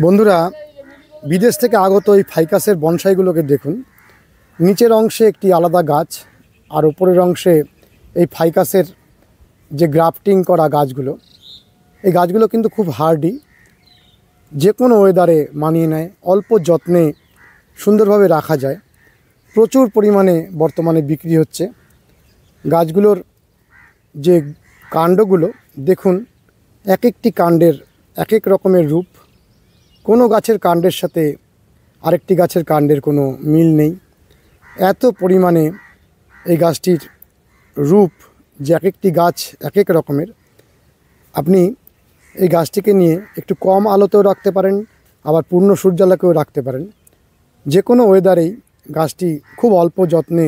বন্ধুরা, বিদেশ থেকে আগত এই ফাইকাসের বনসাইগুলোকে দেখুন। নিচের অংশে একটি আলাদা গাছ, আর উপরের অংশে এই ফাইকাসের যে গ্রাফটিং করা গাছগুলো, এই গাছগুলো কিন্তু খুব হার্ডি, যে কোনো ওয়েদারে মানিয়ে নেয়, অল্প যত্নে সুন্দরভাবে রাখা যায়। প্রচুর পরিমাণে বর্তমানে বিক্রি হচ্ছে। গাছগুলোর যে কাণ্ডগুলো দেখুন, এক একটি কাণ্ডের এক এক রকমের রূপ। কোনো গাছের কাণ্ডের সাথে আরেকটি গাছের কাণ্ডের কোনো মিল নেই। এত পরিমাণে এই গাছটির রূপ যে এক একটি গাছ এক এক রকমের। আপনি এই গাছটিকে নিয়ে একটু কম আলোতেও রাখতে পারেন, আবার পূর্ণ সূর্যালোকেও রাখতে পারেন। যে কোনো ওয়েদারেই গাছটি খুব অল্প যত্নে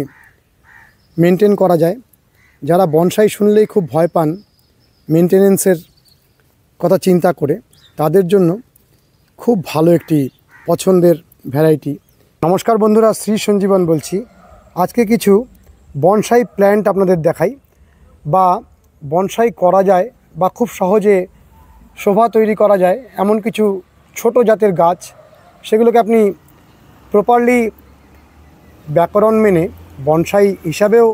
মেনটেন করা যায়। যারা বনসাই শুনলেই খুব ভয় পান মেনটেনেন্সের কথা চিন্তা করে, তাদের জন্য খুব ভালো একটি পছন্দের ভ্যারাইটি। নমস্কার বন্ধুরা, শ্রী সঞ্জীবন বলছি। আজকে কিছু বনসাই প্ল্যান্ট আপনাদের দেখাই, বা বনসাই করা যায় বা খুব সহজে শোভা তৈরি করা যায় এমন কিছু ছোট জাতের গাছ। সেগুলোকে আপনি প্রপারলি ব্যাকরণ মেনে বনসাই হিসাবেও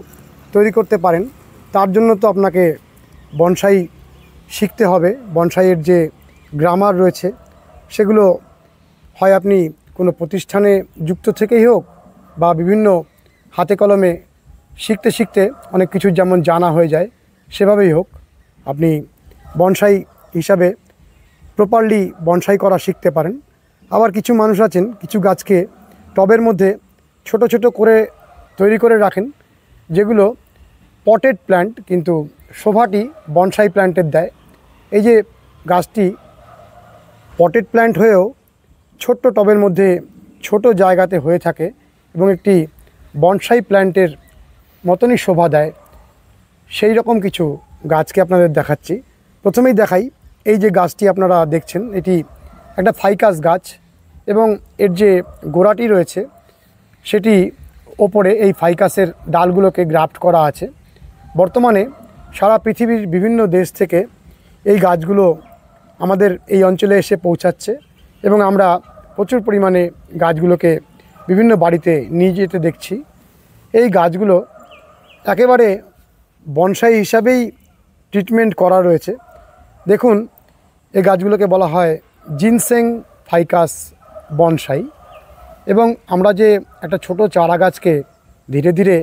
তৈরি করতে পারেন। তার জন্য তো আপনাকে বনসাই শিখতে হবে। বনসাইয়ের যে গ্রামার রয়েছে সেগুলো হয় আপনি কোনো প্রতিষ্ঠানে যুক্ত থেকেই হোক, বা বিভিন্ন হাতে কলমে শিখতে শিখতে অনেক কিছু যেমন জানা হয়ে যায়, সেভাবেই হোক আপনি বনসাই হিসাবে প্রপারলি বনসাই করা শিখতে পারেন। আবার কিছু মানুষ আছেন কিছু গাছকে টবের মধ্যে ছোট ছোট করে তৈরি করে রাখেন, যেগুলো পটেড প্ল্যান্ট, কিন্তু শোভাটি বনসাই প্ল্যান্টের দেয়। এই যে গাছটি পটেড প্ল্যান্ট হয়েও ছোট্ট টবের মধ্যে ছোট জায়গাতে হয়ে থাকে এবং একটি বনসাই প্ল্যান্টের মতনই শোভা দেয়, সেই রকম কিছু গাছকে আপনাদের দেখাচ্ছি। প্রথমেই দেখাই, এই যে গাছটি আপনারা দেখছেন, এটি একটা ফাইকাস গাছ এবং এর যে গোড়াটি রয়েছে সেটি ওপরে এই ফাইকাসের ডালগুলোকে গ্রাফট করা আছে। বর্তমানে সারা পৃথিবীর বিভিন্ন দেশ থেকে এই গাছগুলো আমাদের এই অঞ্চলে এসে পৌঁছাচ্ছে এবং আমরা প্রচুর পরিমাণে গাছগুলোকে বিভিন্ন বাড়িতে নিয়ে যেতে দেখছি। এই গাছগুলো একেবারে বনসাই হিসাবেই ট্রিটমেন্ট করা রয়েছে। দেখুন, এই গাছগুলোকে বলা হয় জিনসেং ফাইকাস বনসাই। এবং আমরা যে একটা ছোট চারা গাছকে ধীরে ধীরে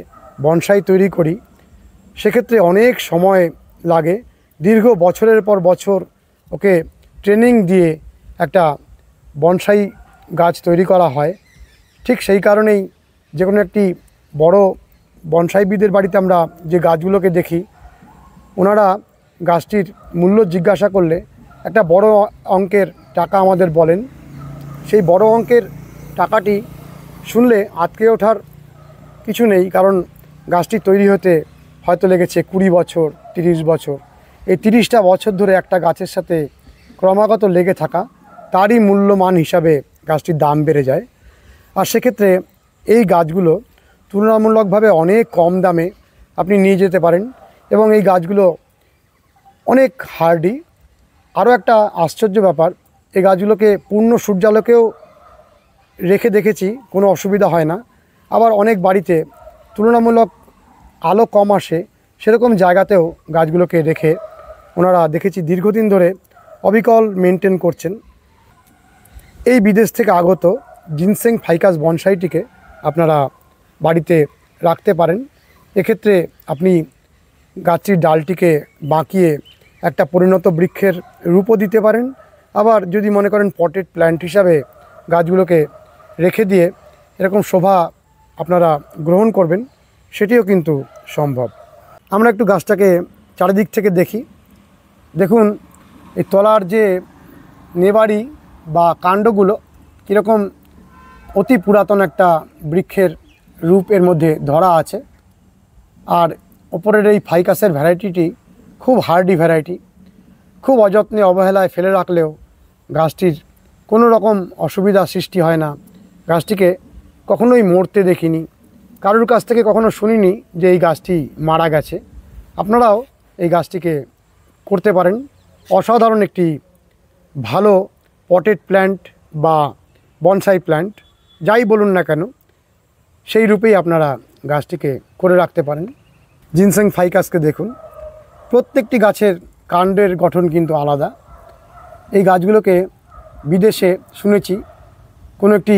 বনসাই তৈরি করি, সেক্ষেত্রে অনেক সময় লাগে। দীর্ঘ বছরের পর বছর ওকে ট্রেনিং দিয়ে একটা বনসাই গাছ তৈরি করা হয়। ঠিক সেই কারণেই যে কোনো একটি বড় বনসাইবিদের বাড়িতে আমরা যে গাছগুলোকে দেখি, ওনারা গাছটির মূল্য জিজ্ঞাসা করলে একটা বড় অঙ্কের টাকা আমাদের বলেন। সেই বড় অঙ্কের টাকাটি শুনলে আটকে ওঠার কিছু নেই, কারণ গাছটি তৈরি হতে হয়তো লেগেছে 20 বছর, 30 বছর। এই 30টা বছর ধরে একটা গাছের সাথে ক্রমাগত লেগে থাকা, তারই মূল্যমান হিসাবে গাছটির দাম বেড়ে যায়। আর সেক্ষেত্রে এই গাছগুলো তুলনামূলকভাবে অনেক কম দামে আপনি নিয়ে যেতে পারেন এবং এই গাছগুলো অনেক হার্ডি। আরও একটা আশ্চর্য ব্যাপার, এই গাছগুলোকে পূর্ণ সূর্যালোকেও রেখে দেখেছি, কোনো অসুবিধা হয় না। আবার অনেক বাড়িতে তুলনামূলক আলো কম আসে, সেরকম জায়গাতেও গাছগুলোকে রেখে ওনারা দেখেছি দীর্ঘদিন ধরে অবিকল মেনটেন করছেন। এই বিদেশ থেকে আগত জিনসেং ফাইকাস বনসাইটিকে আপনারা বাড়িতে রাখতে পারেন। এক্ষেত্রে আপনি গাছটির ডালটিকে বাঁকিয়ে একটা পরিণত বৃক্ষের রূপও দিতে পারেন। আবার যদি মনে করেন পটেড প্ল্যান্ট হিসাবে গাছগুলোকে রেখে দিয়ে এরকম শোভা আপনারা গ্রহণ করবেন, সেটিও কিন্তু সম্ভব। আমরা একটু গাছটাকে চারিদিক থেকে দেখি। দেখুন, এই তলার যে নেবাড়ি বা কাণ্ডগুলো কীরকম অতি পুরাতন একটা বৃক্ষের রূপ এর মধ্যে ধরা আছে। আর ওপরের এই ফাইকাসের ভ্যারাইটিটি খুব হার্ডি ভ্যারাইটি। খুব অযত্নে অবহেলায় ফেলে রাখলেও গাছটির কোনো রকম অসুবিধা সৃষ্টি হয় না। গাছটিকে কখনোই মরতে দেখিনি, কারোর কাছ থেকে কখনো শুনিনি যে এই গাছটি মারা গেছে। আপনারাও এই গাছটিকে করতে পারেন। অসাধারণ একটি ভালো পটেড প্ল্যান্ট বা বনসাই প্ল্যান্ট যাই বলুন না কেন, সেই রূপেই আপনারা গাছটিকে করে রাখতে পারেন। জিনসেং ফাইকাসকে দেখুন, প্রত্যেকটি গাছের কাণ্ডের গঠন কিন্তু আলাদা। এই গাছগুলোকে বিদেশে শুনেছি কোনো একটি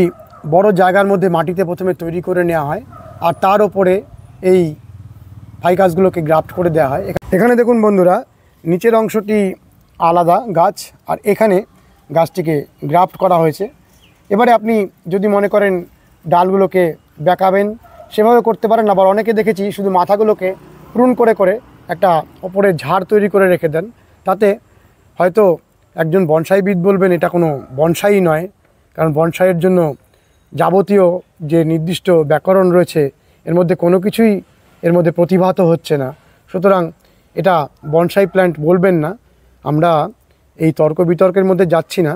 বড় জায়গার মধ্যে মাটিতে প্রথমে তৈরি করে নেওয়া হয়, আর তার ওপরে এই ফাইকাসগুলোকে গ্রাফট করে দেওয়া হয়। এখানে দেখুন বন্ধুরা, নিচের অংশটি আলাদা গাছ, আর এখানে গাছটিকে গ্রাফট করা হয়েছে। এবারে আপনি যদি মনে করেন ডালগুলোকে বেঁকাবেন, সেভাবে করতে পারেন। আবার অনেকে দেখেছি শুধু মাথাগুলোকে প্রুন করে করে একটা ওপরে ঝাড় তৈরি করে রেখে দেন। তাতে হয়তো একজন বনসাইবিদ বলবেন এটা কোনো বনসাই নয়, কারণ বনসাইয়ের জন্য যাবতীয় যে নির্দিষ্ট ব্যাকরণ রয়েছে এর মধ্যে কোনো কিছুই এর মধ্যে প্রতিভাত হচ্ছে না, সুতরাং এটা বনসাই প্ল্যান্ট বলবেন না। আমরা এই তর্ক বিতর্কের মধ্যে যাচ্ছি না।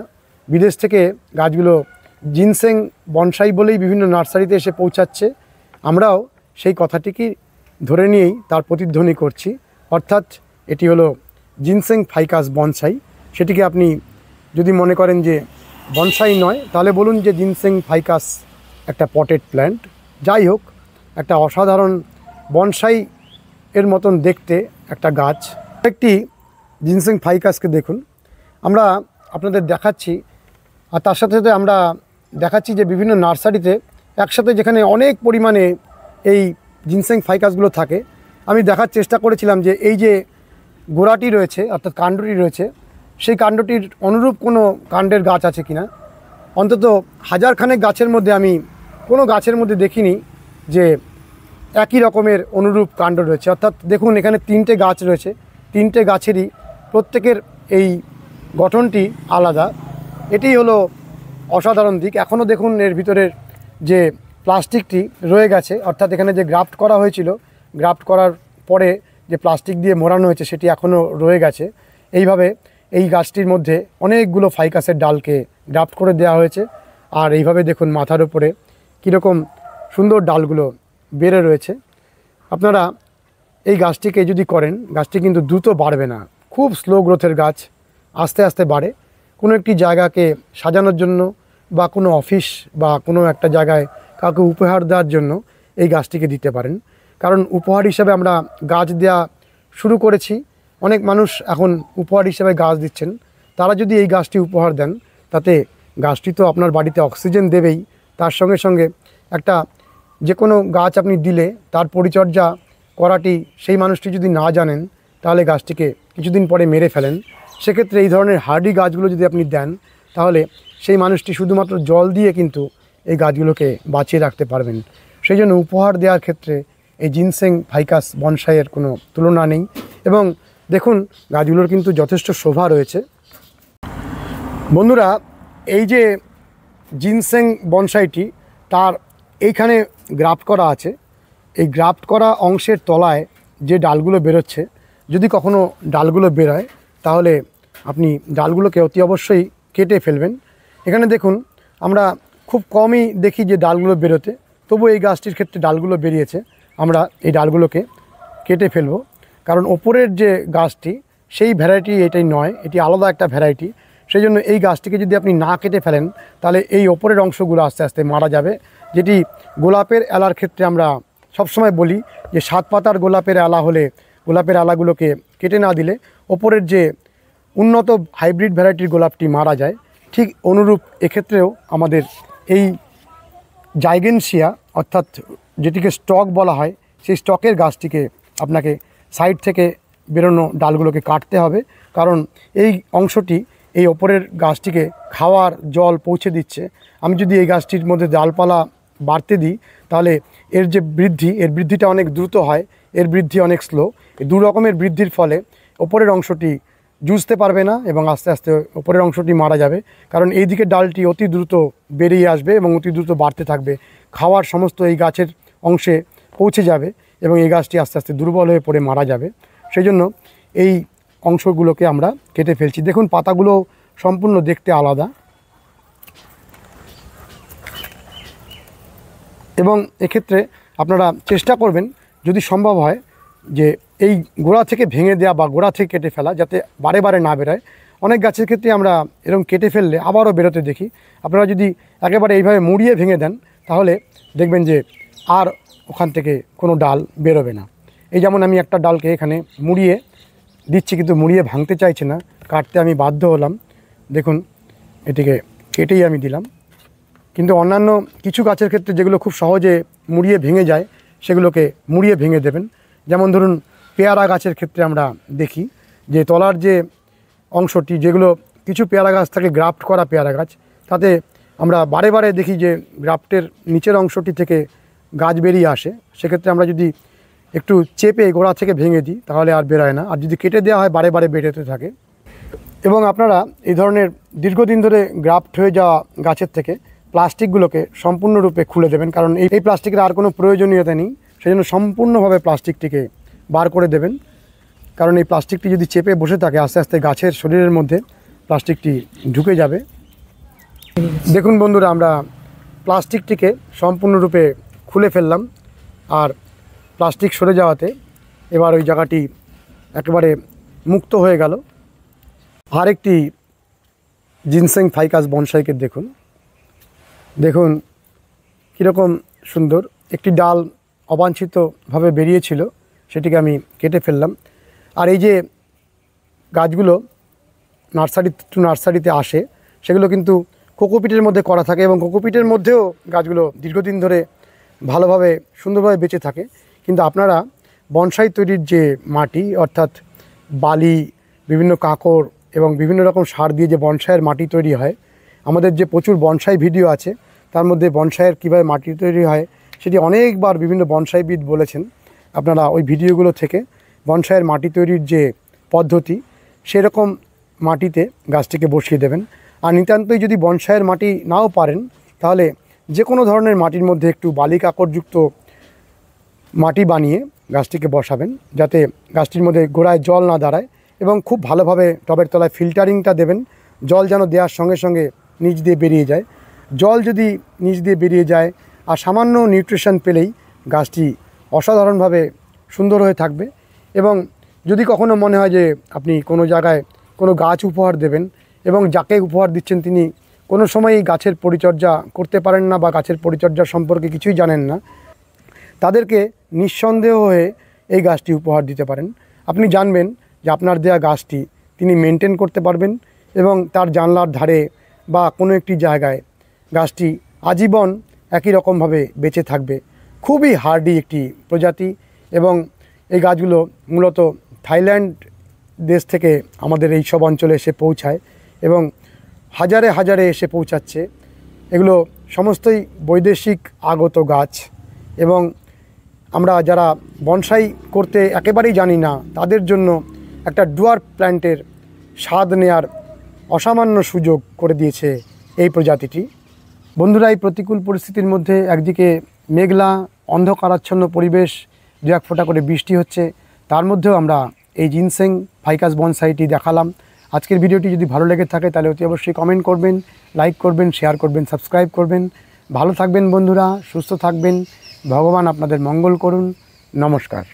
বিদেশ থেকে গাছগুলো জিনসেং বনসাই বলেই বিভিন্ন নার্সারিতে এসে পৌঁছাচ্ছে, আমরাও সেই কথাটিকে ধরে নিয়েই তার প্রতিধ্বনি করছি। অর্থাৎ এটি হলো জিনসেং ফাইকাস বনসাই। সেটিকে আপনি যদি মনে করেন যে বনসাই নয়, তাহলে বলুন যে জিনসেং ফাইকাস একটা পটেড প্ল্যান্ট। যাই হোক, একটা অসাধারণ বনসাই এর মতন দেখতে একটা গাছ। একটি জিনসেং ফাইকাসকে দেখুন, আমরা আপনাদের দেখাচ্ছি, আর তার সাথে সাথে আমরা দেখাচ্ছি যে বিভিন্ন নার্সারিতে একসাথে যেখানে অনেক পরিমাণে এই জিনসেং ফাইকাসগুলো থাকে, আমি দেখার চেষ্টা করেছিলাম যে এই যে গোড়াটি রয়েছে অর্থাৎ কাণ্ডটি রয়েছে, সেই কাণ্ডটির অনুরূপ কোনো কাণ্ডের গাছ আছে কিনা। অন্তত হাজারখানেক গাছের মধ্যে আমি কোনো গাছের মধ্যে দেখিনি যে একই রকমের অনুরূপ কাণ্ড রয়েছে। অর্থাৎ দেখুন, এখানে 3টে গাছ রয়েছে, 3টে গাছেরই প্রত্যেকের এই গঠনটি আলাদা। এটি হলো অসাধারণ দিক। এখনও দেখুন এর ভিতরের যে প্লাস্টিকটি রয়ে গেছে, অর্থাৎ এখানে যে গ্রাফট করা হয়েছিল, গ্রাফট করার পরে যে প্লাস্টিক দিয়ে মোড়ানো হয়েছে সেটি এখনও রয়ে গেছে। এইভাবে এই গাছটির মধ্যে অনেকগুলো ফাইকাসের ডালকে গ্রাফট করে দেওয়া হয়েছে। আর এইভাবে দেখুন মাথার উপরে কীরকম সুন্দর ডালগুলো বেড়ে রয়েছে। আপনারা এই গাছটিকে যদি করেন, গাছটি কিন্তু দ্রুত বাড়বে না, খুব স্লো গ্রোথের গাছ, আস্তে আস্তে বাড়ে। কোনো একটি জায়গাকে সাজানোর জন্য বা কোনো অফিস বা কোনো একটা জায়গায় কাউকে উপহার দেওয়ার জন্য এই গাছটিকে দিতে পারেন। কারণ উপহার হিসাবে আমরা গাছ দেওয়া শুরু করেছি, অনেক মানুষ এখন উপহার হিসাবে গাছ দিচ্ছেন। তারা যদি এই গাছটি উপহার দেন, তাতে গাছটি তো আপনার বাড়িতে অক্সিজেন দেবেই, তার সঙ্গে সঙ্গে একটা যে কোনো গাছ আপনি দিলে তার পরিচর্যা করাটি সেই মানুষটি যদি না জানেন, তাহলে গাছটিকে কিছুদিন পরে মেরে ফেলেন। সেক্ষেত্রে এই ধরনের হার্ডি গাছগুলো যদি আপনি দেন, তাহলে সেই মানুষটি শুধুমাত্র জল দিয়ে কিন্তু এই গাছগুলোকে বাঁচিয়ে রাখতে পারবেন। সেই জন্য উপহার দেওয়ার ক্ষেত্রে এই জিনসেং ফাইকাস বনসাইয়ের কোনো তুলনা নেই। এবং দেখুন গাছগুলোর কিন্তু যথেষ্ট শোভা রয়েছে। বন্ধুরা, এই যে জিনসেং বনসাইটি, তার এইখানে গ্রাফট করা আছে। এই গ্রাফট করা অংশের তলায় যে ডালগুলো বেরোচ্ছে, যদি কখনো ডালগুলো বেরোয়, তাহলে আপনি ডালগুলোকে অতি অবশ্যই কেটে ফেলবেন। এখানে দেখুন, আমরা খুব কমই দেখি যে ডালগুলো বেরোতে, তবু এই গাছটির ক্ষেত্রে ডালগুলো বেরিয়েছে। আমরা এই ডালগুলোকে কেটে ফেলব, কারণ ওপরের যে গাছটি সেই ভ্যারাইটি এটাই নয়, এটি আলাদা একটা ভ্যারাইটি। সেই জন্য এই গাছটিকে যদি আপনি না কেটে ফেলেন, তাহলে এই ওপরের অংশগুলো আস্তে আস্তে মারা যাবে। যেটি গোলাপের এলার ক্ষেত্রে আমরা সবসময় বলি যে 7 পাতার গোলাপের এলা হলে গোলাপের এলাগুলোকে কেটে না দিলে ওপরের যে উন্নত হাইব্রিড ভ্যারাইটির গোলাপটি মারা যায়। ঠিক অনুরূপ এক্ষেত্রেও আমাদের এই জাইগেনসিয়া অর্থাৎ যেটিকে স্টক বলা হয়, সেই স্টকের গাছটিকে আপনাকে সাইড থেকে বেরোনো ডালগুলোকে কাটতে হবে। কারণ এই অংশটি এই ওপরের গাছটিকে খাওয়ার জল পৌঁছে দিচ্ছে। আমি যদি এই গাছটির মধ্যে ডালপালা বাড়তে দিই, তাহলে এর যে বৃদ্ধি, এর বৃদ্ধিটা অনেক দ্রুত হয়, এর বৃদ্ধি অনেক স্লো। এই দু রকমের বৃদ্ধির ফলে ওপরের অংশটি জুঝতে পারবে না এবং আস্তে আস্তে ওপরের অংশটি মারা যাবে। কারণ এই দিকের ডালটি অতি দ্রুত বেরিয়ে আসবে এবং অতি দ্রুত বাড়তে থাকবে, খাওয়ার সমস্ত এই গাছের অংশে পৌঁছে যাবে এবং এই গাছটি আস্তে আস্তে দুর্বল হয়ে পড়ে মারা যাবে। সেই জন্য এই অংশগুলোকে আমরা কেটে ফেলছি। দেখুন পাতাগুলো সম্পূর্ণ দেখতে আলাদা, এবং এক্ষেত্রে আপনারা চেষ্টা করবেন যদি সম্ভব হয় যে এই গোড়া থেকে ভেঙে দেওয়া বা গোড়া থেকে কেটে ফেলা, যাতে বারে বারে না বেরোয়। অনেক গাছের ক্ষেত্রে আমরা এরকম কেটে ফেললে আবারও বেরোতে দেখি। আপনারা যদি একেবারে এইভাবে মুড়িয়ে ভেঙে দেন তাহলে দেখবেন যে আর ওখান থেকে কোনো ডাল বেরোবে না। এই যেমন আমি একটা ডালকে এখানে মুড়িয়ে দিচ্ছি, কিন্তু মুড়িয়ে ভাঙতে চাইছে না, কাটতে আমি বাধ্য হলাম। দেখুন এটিকে কেটেই আমি দিলাম। কিন্তু অন্যান্য কিছু গাছের ক্ষেত্রে যেগুলো খুব সহজে মুড়িয়ে ভেঙে যায় সেগুলোকে মুড়িয়ে ভেঙে দেবেন। যেমন ধরুন পেয়ারা গাছের ক্ষেত্রে আমরা দেখি যে তলার যে অংশটি, যেগুলো কিছু পেয়ারা গাছ থাকে গ্রাফট করা পেয়ারা গাছ, তাতে আমরা বারে বারে দেখি যে গ্রাফটের নিচের অংশটি থেকে গাছ বেরিয়ে আসে। সেক্ষেত্রে আমরা যদি একটু চেপে গোড়া থেকে ভেঙে দিই তাহলে আর বেরোয় না, আর যদি কেটে দেওয়া হয় বারে বারে বেরোতে থাকে। এবং আপনারা এই ধরনের দীর্ঘদিন ধরে গ্রাফট হয়ে যাওয়া গাছের থেকে প্লাস্টিকগুলোকে সম্পূর্ণরূপে খুলে দেবেন, কারণ এই প্লাস্টিকের আর কোনো প্রয়োজনীয়তা নেই। সেই জন্য সম্পূর্ণভাবে প্লাস্টিকটিকে বার করে দেবেন, কারণ এই প্লাস্টিকটি যদি চেপে বসে থাকে আস্তে আস্তে গাছের শরীরের মধ্যে প্লাস্টিকটি ঢুকে যাবে। দেখুন বন্ধুরা, আমরা প্লাস্টিকটিকে সম্পূর্ণরূপে খুলে ফেললাম, আর প্লাস্টিক সরে যাওয়াতে এবার ওই জায়গাটি একেবারে মুক্ত হয়ে গেল। আরেকটি জিনসেং ফাইকাস বনসাইকে দেখুন, দেখুন কীরকম সুন্দর। একটি ডাল অবাঞ্ছিতভাবে বেরিয়েছিল, সেটিকে আমি কেটে ফেললাম। আর এই যে গাছগুলো নার্সারিতে আসে সেগুলো কিন্তু কোকোপিটের মধ্যে করা থাকে, এবং কোকোপিটের মধ্যেও গাছগুলো দীর্ঘদিন ধরে ভালোভাবে সুন্দরভাবে বেঁচে থাকে। কিন্তু আপনারা বনসাই তৈরির যে মাটি, অর্থাৎ বালি, বিভিন্ন কাঁকড় এবং বিভিন্ন রকম সার দিয়ে যে বনসাইয়ের মাটি তৈরি হয়, আমাদের যে প্রচুর বনসাই ভিডিও আছে তার মধ্যে বনসাইয়ের কীভাবে মাটি তৈরি হয় সেটি অনেকবার বিভিন্ন বনসাইবিদ বলেছেন। আপনারা ওই ভিডিওগুলো থেকে বনসাইয়ের মাটি তৈরির যে পদ্ধতি সেরকম মাটিতে গাছটিকে বসিয়ে দেবেন। আর নিতান্তই যদি বনসাইয়ের মাটি নাও পারেন তাহলে যে কোনো ধরনের মাটির মধ্যে একটু বালি কাঁকড়যুক্ত মাটি বানিয়ে গাছটিকে বসাবেন, যাতে গাছটির মধ্যে গোড়ায় জল না দাঁড়ায়, এবং খুব ভালোভাবে টবের তলায় ফিল্টারিংটা দেবেন। জল যেন দেওয়ার সঙ্গে সঙ্গে নিচ দিয়ে বেরিয়ে যায়। জল যদি নিচ দিয়ে বেরিয়ে যায় আর সামান্য নিউট্রিশন পেলেই গাছটি অসাধারণভাবে সুন্দর হয়ে থাকবে। এবং যদি কখনো মনে হয় যে আপনি কোনো জায়গায় কোনো গাছ উপহার দেবেন এবং যাকে উপহার দিচ্ছেন তিনি কোনো সময়ই গাছের পরিচর্যা করতে পারেন না বা গাছের পরিচর্যা সম্পর্কে কিছুই জানেন না, তাদেরকে নিঃসন্দেহ হয়ে এই গাছটি উপহার দিতে পারেন। আপনি জানবেন যে আপনার দেয়া গাছটি তিনি মেনটেন করতে পারবেন, এবং তার জানলার ধারে বা কোনো একটি জায়গায় গাছটি আজীবন একই রকমভাবে বেঁচে থাকবে। খুবই হার্ডি একটি প্রজাতি, এবং এই গাছগুলো মূলত থাইল্যান্ড দেশ থেকে আমাদের এই সব অঞ্চলে এসে পৌঁছায়, এবং হাজারে হাজারে এসে পৌঁছাচ্ছে। এগুলো সমস্তই বৈদেশিক আগত গাছ, এবং আমরা যারা বনসাই করতে একেবারেই জানি না তাদের জন্য একটা ডুয়ার্ফ প্ল্যান্টের স্বাদ নেয়ার অসামান্য সুযোগ করে দিয়েছে এই প্রজাতিটি। বন্ধুরা, এই প্রতিকূল পরিস্থিতির মধ্যে একদিকে মেঘলা অন্ধকারাচ্ছন্ন পরিবেশ, দু এক ফোঁটা করে বৃষ্টি হচ্ছে, তার মধ্যেও আমরা এই জিনসেং ফাইকাস বনসাইটি দেখালাম। আজকের ভিডিওটি যদি ভালো লেগে থাকে তাহলে অতি অবশ্যই কমেন্ট করবেন, লাইক করবেন, শেয়ার করবেন, সাবস্ক্রাইব করবেন। ভালো থাকবেন বন্ধুরা, সুস্থ থাকবেন, ভগবান আপনাদের মঙ্গল করুন। নমস্কার।